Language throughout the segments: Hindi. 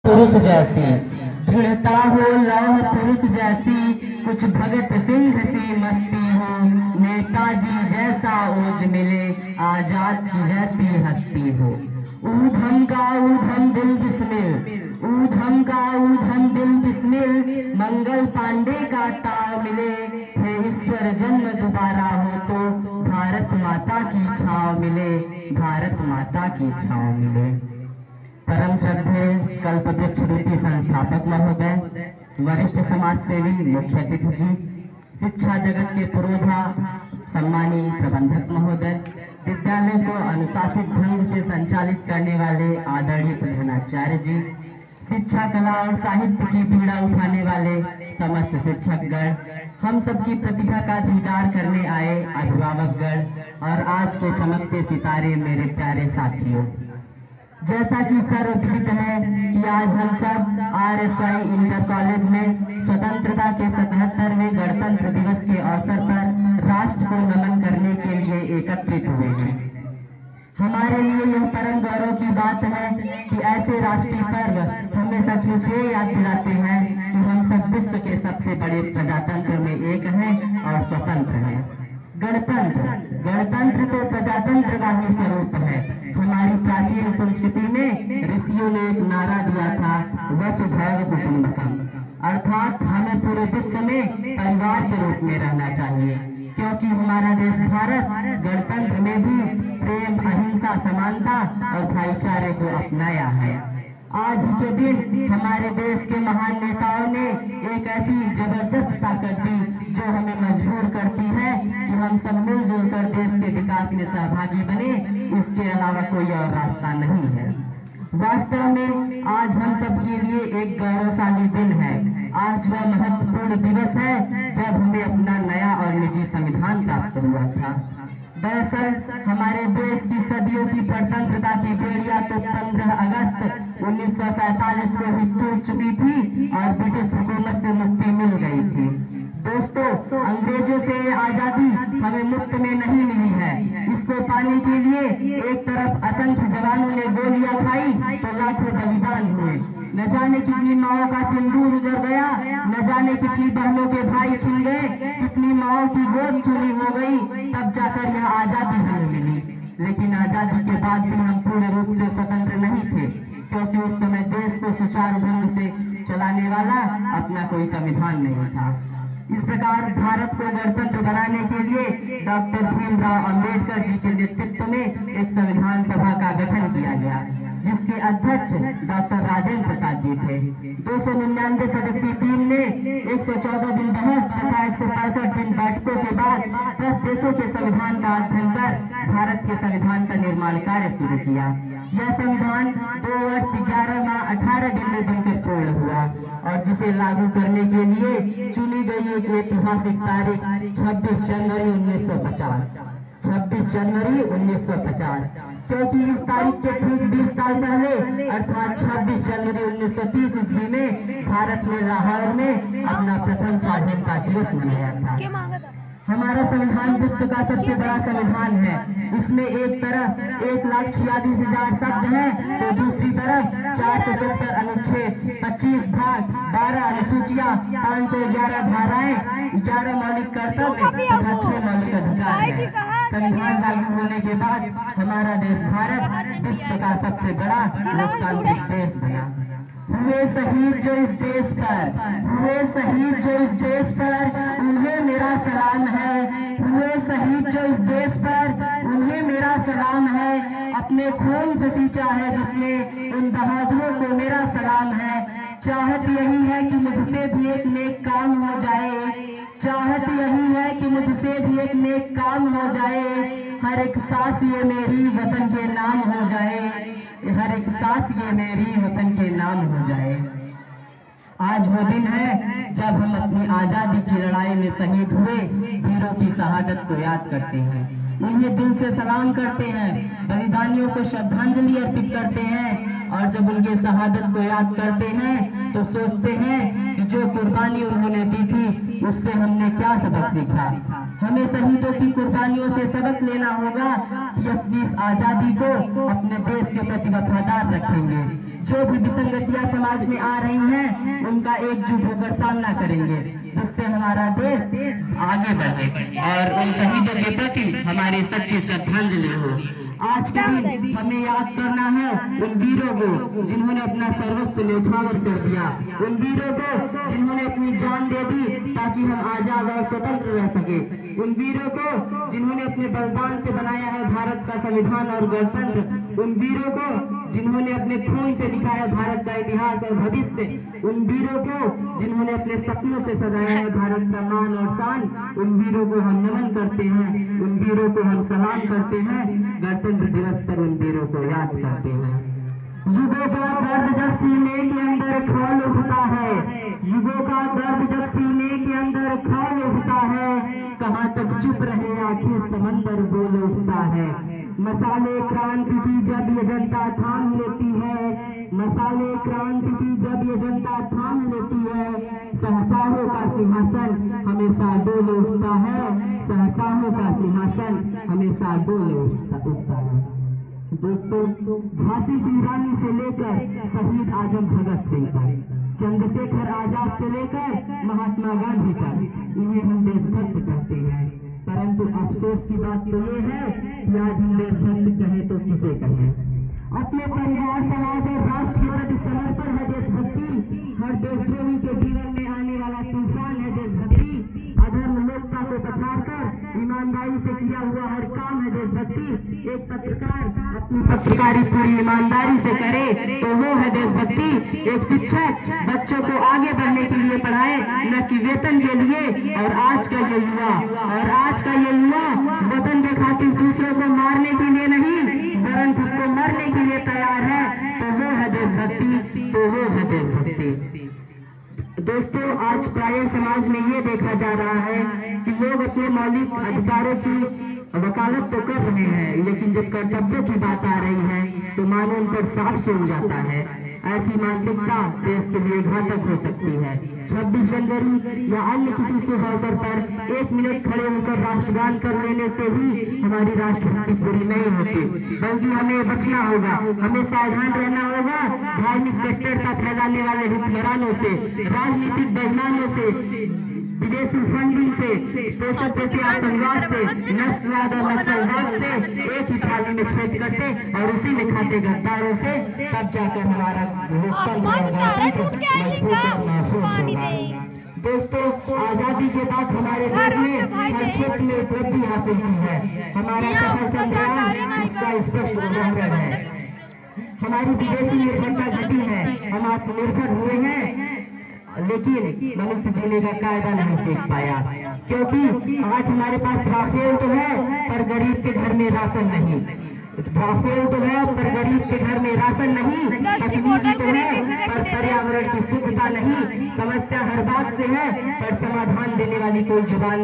पुरुष जैसी दृढ़ता हो लौह पुरुष जैसी, कुछ भगत सिंह सी मस्ती हो, नेताजी जैसा ओज मिले, आजाद की जैसी हस्ती हो। ऊधम का ऊधम दिल बिस्मिल, ऊधम का ऊधम दिल बिस्मिल, मंगल पांडे का ताव मिले, हे ईश्वर जन्म दोबारा हो तो भारत माता की छाव मिले, भारत माता की छाव मिले। परम श्रद्धेय कल्पवृक्ष रूपी संस्थापक महोदय, वरिष्ठ समाज सेवी मुख्य अतिथि जी, शिक्षा जगत के पुरोधा सम्मानीय प्रबंधक महोदय, विद्यालय को अनुशासित ढंग से संचालित करने वाले आदरणीय प्रधानाचार्य जी, शिक्षा कला और साहित्य की पीड़ा उठाने वाले समस्त शिक्षकगण, हम सबकी प्रतिभा का दीदार करने आए अभिभावकगण और आज के चमकते सितारे मेरे प्यारे साथियों। जैसा कि सर्वविदित है कि आज हम सब RSY इंटर कॉलेज में स्वतंत्रता के 77वें गणतंत्र दिवस के अवसर पर राष्ट्र को नमन करने के लिए एकत्रित हुए हैं। हमारे लिए यह परम गौरव की बात है कि ऐसे राष्ट्रीय पर्व हमें सचमुच ये याद दिलाते हैं कि हम सब विश्व के सबसे बड़े प्रजातंत्र में एक हैं और स्वतंत्र हैं। गणतंत्र, गणतंत्र तो प्रजातंत्र का ही स्वरूप है। हमारी प्राचीन संस्कृति में ऋषियों ने एक नारा दिया था, वसुधैव कुटुंबकम, अर्थात हमें पूरे विश्व में परिवार के रूप में रहना चाहिए, क्योंकि हमारा देश भारत गणतंत्र में भी प्रेम, अहिंसा, समानता और भाईचारे को अपनाया है। आज के दिन हमारे देश के महान नेताओं ने एक ऐसी जबरदस्त ताकत दी जो हमें मजबूर करती है कि हम सब मिलजुल कर देश के विकास में सहभागी बने, इसके अलावा कोई और रास्ता नहीं है। वास्तव में आज हम सब के लिए एक गौरवशाली दिन है। आज वह महत्वपूर्ण दिवस है जब हमें अपना नया और निजी संविधान प्राप्त हुआ था। दरअसल हमारे देश की सदियों की स्वतंत्रता की बेड़िया तो 15 अगस्त 1947 को ही टूट चुकी थी और ब्रिटिश हुकूमत से मुक्ति मिल गई थी। दोस्तों, अंग्रेजों से आजादी हमें मुफ्त में नहीं मिली है। इसको पाने के लिए एक तरफ असंख्य जवानों ने गोलियां खाई तो लाखों बलिदान हुए। न जाने कितनी माओं का सिंदूर उजड़ गया, न जाने कितनी बहनों के भाई छिन गए, कितनी माओं की गोद सूनी हो गई, तब जाकर यह आजादी हमें मिली। लेकिन आजादी के बाद भी हम पूर्ण रूप से स्वतंत्र नहीं थे, क्योंकि उस समय देश को सुचारू ढंग से चलाने वाला अपना कोई संविधान नहीं था। इस प्रकार भारत को गणतंत्र बनाने के लिए डॉक्टर भीमराव अंबेडकर जी के नेतृत्व में एक संविधान सभा का गठन किया गया, जिसके अध्यक्ष डॉक्टर राजेंद्र प्रसाद जी थे। 299 सदस्यीय टीम ने 114 दिन बहस तथा 165 दिन बैठकों के बाद 10 देशों के संविधान का अध्ययन कर भारत के संविधान का निर्माण कार्य शुरू किया। यह संविधान 2 वर्ष 11 माह 18 दिन में बनकर पूर्ण हुआ और जिसे लागू करने के लिए चुनी गई एक ऐतिहासिक तारीख 26 जनवरी 1950। 26 जनवरी 1950, क्योंकि इस तारीख के ठीक 20 साल पहले अर्थात 26 जनवरी 1930 ईस्वी में भारत ने लाहौर में अपना प्रथम स्वाधीनता दिवस मनाया था। हमारा संविधान विश्व का सबसे बड़ा संविधान है। इसमें एक तरफ 1,46,000 शब्द हैं, तो दूसरी तरफ 470 अनुच्छेद, 25 भाग, 12 अनुसूचियां, 511 धाराएं, 11 मौलिक कर्तव्य तथा 6 मौलिक अधिकार हैं। संविधान लागू होने के बाद हमारा देश भारत विश्व का सबसे बड़ा लोकतांत्रिक देश बना। हुए शहीद जो इस देश पर, हुए शहीद जो इस देश पर, उन्हें मेरा सलाम है। हुए शहीद जो इस देश पर, उन्हें मेरा सलाम है। अपने खून से सींचा है जिसने, उन बहादुरों को मेरा सलाम है। चाहत यही है कि मुझसे भी एक नेक काम हो जाए, चाहत यही है कि मुझसे भी एक नेक काम हो जाए। हर एक सांस ये मेरी वतन के नाम हो जाए, हर एक सांस ये मेरी वतन के नाम हो जाए। आज वो दिन है जब हम अपनी आजादी की लड़ाई में शहीद हुए वीरों की शहादत को याद करते हैं, उन्हें दिल से सलाम करते हैं, बलिदानियों को श्रद्धांजलि अर्पित करते हैं और जब उनके शहादत को याद करते हैं तो सोचते हैं कि जो कुर्बानी उन्होंने दी थी उससे हमने क्या सबक सीखा। हमें शहीदों की कुर्बानियों से सबक लेना होगा कि अपनी इस आजादी को अपने देश के प्रति वफादार रखेंगे। जो भी विसंगतियां समाज में आ रही हैं उनका एकजुट होकर सामना करेंगे, जिससे हमारा देश आगे बढ़े और उन शहीदों के प्रति हमारी सच्ची श्रद्धांजलि हो। आज के दिन हमें याद करना है उन वीरों को जिन्होंने अपना सर्वस्व न्यौछावर कर दिया, उन वीरों को जिन्होंने अपनी जान दे दी ताकि हम आजाद और स्वतंत्र रह सके, उन वीरों को जिन्होंने अपने बलिदान से बनाया है भारत का संविधान और गणतंत्र, उन वीरों को जिन्होंने अपने खून से दिखाया भारत का इतिहास और भविष्य, उन वीरों को जिन्होंने अपने सपनों से सजाया है भारत का मान और शान, उन वीरों को हम नमन करते हैं, उन वीरों को हम सलाम करते हैं, गणतंत्र दिवस पर उन वीरों को याद करते हैं। युगों का दर्द जब सीने के अंदर खौल उठता है, युगों का दर्द जब सीने के अंदर खौल उठता है, कहाँ तक चुप रहे आखिर समंदर बोल उठता है। मसाले क्रांति की जब ये जनता थाम लेती है, मसाले क्रांति की जब ये जनता थाम लेती है, सहसाओं का सिंहासन हमेशा डोल उठता है, सहसाओं का सिंहासन हमेशा डोल उठता है। दोस्तों, झांसी की रानी से लेकर शहीद आजम भगत सिंह तक, चंद्रशेखर आजाद से लेकर महात्मा गांधी तक, इन्हें हम देशभक्त कहते हैं। परंतु अफसोस की बात तो ये है कि आज हम देशभक्त कहें तो किसे कहें। अपने परिवार, समाज और राष्ट्र के प्रति समर्पण है देशभक्ति, हर देशद्रोही के जीवन में आने वाला तूफान है देशभक्ति, अधर्म लोकता को पछाड़कर ईमानदारी से किया हुआ हर काम है देशभक्ति। एक पत्रकार अपनी पत्रकारी पूरी ईमानदारी से करे तो वो है देशभक्ति। एक शिक्षक बच्चों को आगे बढ़ने के लिए पढ़ाए, न कि वेतन के लिए। और आज का ये युवा वतन के खातिर दूसरों को मारने के लिए नहीं, वरन खुद को मरने के लिए तैयार है, तो वो है देशभक्ति। दोस्तों, आज प्राय समाज में ये देखा जा रहा है कि लोग अपने मौलिक अधिकारों की वकालत तो कर रहे हैं, लेकिन जब कर्तव्यों की बात आ रही है तो मानो उन पर सांप सूंघ जाता है। ऐसी मानसिकता देश के लिए घातक हो सकती है। 26 जनवरी या अन्य किसी शुभ अवसर पर 1 मिनट खड़े होकर राष्ट्रगान कर लेने से ही हमारी राष्ट्रभक्ति पूरी नहीं होती, बल्कि हमें बचना होगा, हमें सावधान रहना होगा धार्मिक कट्टरता फैलाने वाले हुक्मरानों से, राजनीतिक बेईमानों से, विदेशी फंडिंग से, पोषक प्रति आतंकवाद से, नस्लवाद और नक्सलवाद से एक ही थाली में छेद करते और उसी में खाते गद्दारों से, तब जाकर हमारा दोस्तों, आजादी के बाद हमारे देश ने हर क्षेत्र में उपलब्धि हासिल की है। हमारा सफल चंद्रयान इसका स्पष्ट उदाहरण है। हमारी विदेशी निर्भरता घटी है, हम आत्मनिर्भर हुए हैं, लेकिन मनुष्य जीने का कायदा नहीं सीख पाया, क्योंकि आज हमारे पास राफेल तो है पर गरीब के घर में राशन नहीं, राफेल तो है पर गरीब के घर में राशन नहीं, तकनीकी तो है पर पर्यावरण की शुद्धता नहीं, समस्या हर बात से है पर समाधान देने वाली कोई जुबान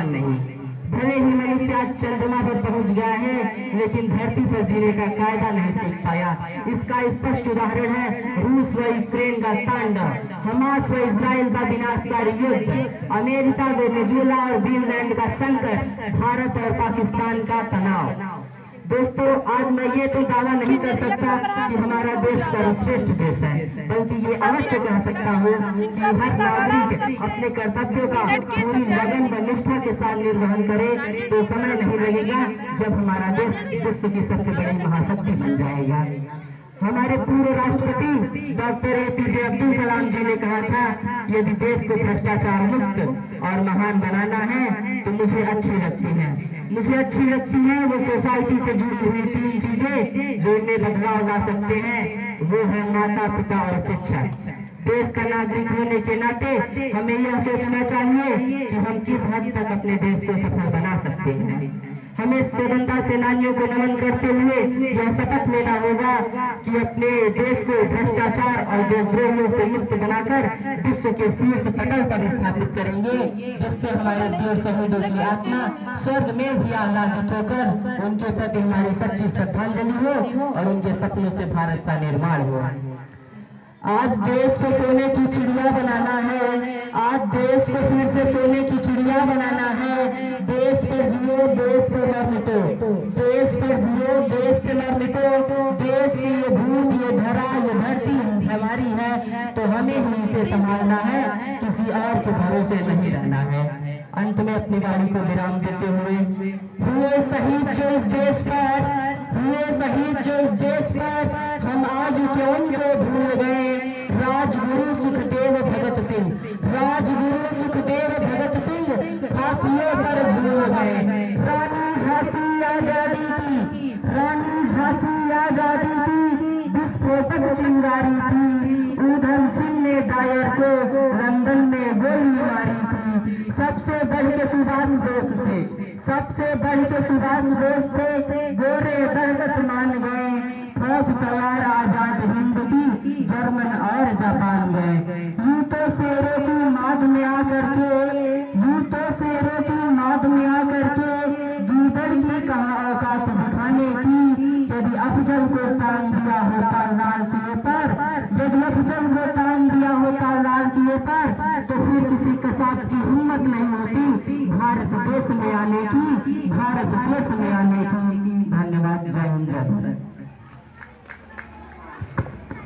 नहीं। भले ही मनुष्य आज चंद्रमा पर पहुंच गया है, लेकिन धरती पर जीने का कायदा नहीं सीख पाया। इसका स्पष्ट उदाहरण है रूस व यूक्रेन का तांडव, हमास व इजराइल का विनाशकारी युद्ध, अमेरिका व वेनेजुएला और ग्रीनलैंड का संकट, भारत और पाकिस्तान का तनाव। दोस्तों, आज मैं ये तो दावा नहीं कर सकता कि हमारा देश सर्वश्रेष्ठ देश है, बल्कि ये अवश्य कह सकता हूँ कि हर नागरिक अपने कर्तव्यों का पूरी लगन व निष्ठा के साथ निर्वहन करे तो समय नहीं लगेगा जब हमारा देश विश्व की सबसे बड़ी महाशक्ति बन जाएगा। हमारे पूर्व राष्ट्रपति डॉक्टर APJ अब्दुल कलाम जी ने कहा था, यदि देश को भ्रष्टाचार मुक्त और महान बनाना है तो मुझे अच्छी लगती है वो सोसाइटी से जुड़ी हुई 3 चीजें जो इनमें बदलाव ला सकते हैं। वो है माता, पिता और शिक्षा। देश का नागरिक होने के नाते हमें यह सोचना चाहिए कि हम किस हद तक अपने देश को सफल बना सकते हैं। हमें स्वतंत्रता सेनानियों को नमन करते हुए यह शपथ लेना होगा कि अपने देश को भ्रष्टाचार और देशद्रोहियों से मुक्त बनाकर विश्व के शीर्ष पटल पर स्थापित करेंगे, जिससे हमारे वीर शहीदों की आत्मा स्वर्ग में भी आह्लादित होकर उनके प्रति हमारी सच्ची श्रद्धांजलि हो और उनके सपनों से भारत का निर्माण हो। आज देश को सोने की चिड़िया बनाना है, आज देश को फिर से सोने की चिड़िया बनाना है। देश पर जियो, देश पर न मिटो, देश पर जियो, देश पे न मिटो। देश की ये भूमि, ये धरा, ये धरती हमारी है, तो हमें ही इसे संभालना है, किसी और के भरोसे नहीं रहना है। अंत में अपनी गाड़ी को विराम देते हुए शहीद जो इस देश पर, हुए शहीद जो इस देश पर, हम आज क्यों उनको भूल गए। राजगुरु सुखदेव भगत सिंह, राजगुरु सुखदेव भगत सिंह फांसियों पर झूल गए। रानी झांसी आजादी की, रानी झांसी आजादी की विस्फोटक चिंगारी थी। ऊधम सिंह ने डायर को लंदन में गोली मारी थी। सबसे बढ़ के सुभाष बोस थे, सबसे बढ़ के सुभाष बोस थे, गोरे दहशत मान गए। फौज तैयार आजाद हिंद की, जर्मन और जापान गए। यूं तो शेरों की माद में आकर के, यूं तो शेरों की माद में आकर के गीदड़ की कहाँ औकात दिखाने की। यदि अफजल को टांग दिया होता लाल किले पर, यदि अफजल को टांग दिया होता लाल किले पर, तो फिर किसी कसाब की हिम्मत नहीं होती भारत देश में आने की, भारत देश में आने की।